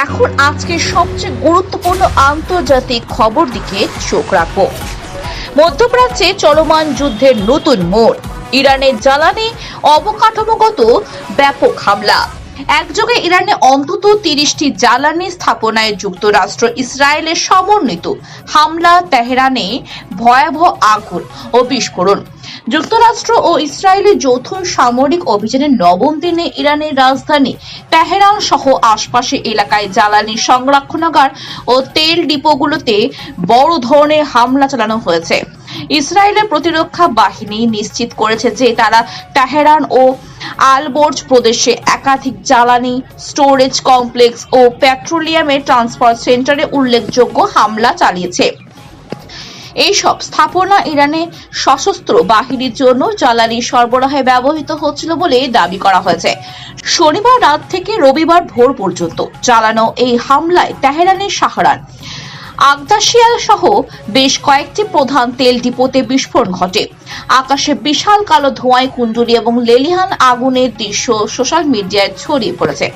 এখন আজকের সবচেয়ে গুরুত্বপূর্ণ আন্তর্জাতিক খবর দিকে চোখ রাখবো। মধ্যপ্রাচ্যে চলমান যুদ্ধের নতুন মোড়, ইরানের জ্বালানি অবকাঠামোগত ব্যাপক হামলা। একযোগে ইরানে অন্তত 30টি জ্বালানি স্থাপনায় যুক্তরাষ্ট্র ইসরায়েলের সমন্বিত হামলা, তেহরানে ভয়াবহ আগুন ও বিস্ফোরণ। যুক্তরাষ্ট্র ও ইসরায়েলের যৌথ সামরিক অভিযানের নবম দিনে ইরানের রাজধানী তেহরান সহ আশপাশের এলাকায় জ্বালানি সংরক্ষণাগার ও তেল ডিপোগুলোতে বড় ধরনের হামলা চালানো হয়েছে। ইসরায়েলের প্রতিরক্ষা বাহিনী নিশ্চিত করেছে যে তারা তেহরান ও আলবোর্জ প্রদেশে একাধিক জ্বালানি স্টোরেজ কমপ্লেক্স ও পেট্রোলিয়ামের ট্রান্সফার সেন্টারে উল্লেখযোগ্য হামলা চালিয়েছে। এইসব স্থাপনা ইরানে সশস্ত্র বাহিনীর জন্য জ্বালানি সরবরাহে ব্যবহৃত হচ্ছিল বলে দাবি করা হয়েছে। শনিবার রাত থেকে রবিবার ভোর পর্যন্ত চালানো এই হামলায় তেহরানের শাহরান, আগদাশিয়াল সহ বেশ কয়েকটি প্রধান তেল ডিপোতে বিস্ফোরণ ঘটে। আকাশে বিশাল কালো ধোঁয়ায় কুণ্ডলী এবং লেলিহান আগুনের দৃশ্য সোশ্যাল মিডিয়ায় ছড়িয়ে পড়েছে।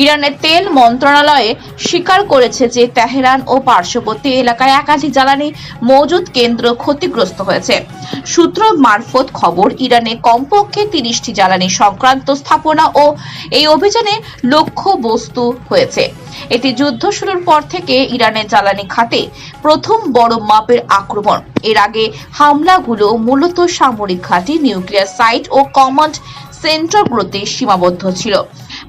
ইরানের তেল মন্ত্রণালয়ে স্বীকার করেছে যে তেহরান ও পার্শ্ববর্তী এলাকায় একাধিক জ্বালানি মজুদ কেন্দ্র ক্ষতিগ্রস্ত হয়েছে। সূত্র মারফত খবর, ইরানে কমপক্ষে 30টি জ্বালানি সংক্রান্ত স্থাপনা ও এই অভিযানে লক্ষ্যবস্তু হয়েছে। এটি যুদ্ধ শুরুর পর থেকে ইরানের জ্বালানি খাতে প্রথম বড় মাপের আক্রমণ। এর আগে হামলাগুলো মূলত সামরিক ঘাঁটি, নিউক্লিয়ার সাইট ও কমান্ড সেন্টারগুলোতে সীমাবদ্ধ ছিল।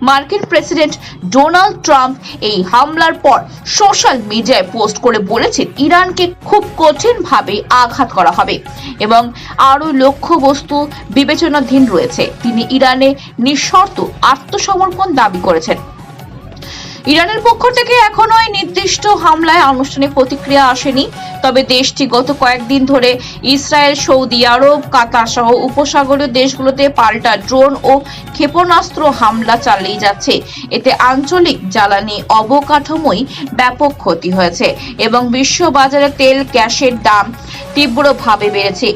মার্কিন প্রেসিডেন্ট ডোনাল্ড ট্রাম্প এই হামলার পর সোশ্যাল মিডিয়ায় পোস্ট করে বলেছেন, ইরানকে খুব কঠিনভাবে আঘাত করা হবে এবং আরও লক্ষ্যবস্তু বিবেচনাধীন রয়েছে। তিনি ইরানে নিঃশর্ত আত্মসমর্পণ দাবি করেছেন। ইরানের পক্ষ থেকে এখনো এই নির্দিষ্ট হামলায় আনুষ্ঠানিক প্রতিক্রিয়া আসেনি, তবে দেশটি গত কয়েকদিন ধরে ইসরায়েল, সৌদি আরব, কাতার সহ উপসাগরীয় দেশগুলোতে পাল্টা ড্রোন ও ক্ষেপণাস্ত্র হামলা চালিয়ে যাচ্ছে। এতে আঞ্চলিক জ্বালানি অবকাঠামোয় ব্যাপক ক্ষতি হয়েছে এবং বিশ্ববাজারে তেল, গ্যাসের দাম তীব্রভাবে বেড়েছে।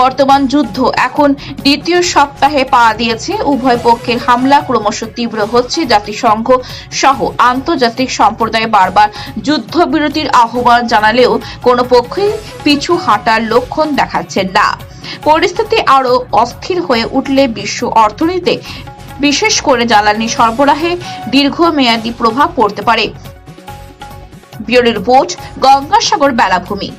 বর্তমান যুদ্ধ এখন দ্বিতীয় সপ্তাহে পা দিয়েছে। উভয় পক্ষের হামলা ক্রমশ তীব্র হচ্ছে। জাতিসংঘ সহ আন্তর্জাতিক সম্প্রদায় বারবার যুদ্ধবিরতির আহ্বান জানালেও কোনো পক্ষই পিছু হাঁটার লক্ষণ দেখাচ্ছেন না। পরিস্থিতি আরও অস্থির হয়ে উঠলে বিশ্ব অর্থনীতিতে, বিশেষ করে জ্বালানি সরবরাহে দীর্ঘমেয়াদী প্রভাব পড়তে পারে। Bureau report, Gangasagar বেলাভূমি।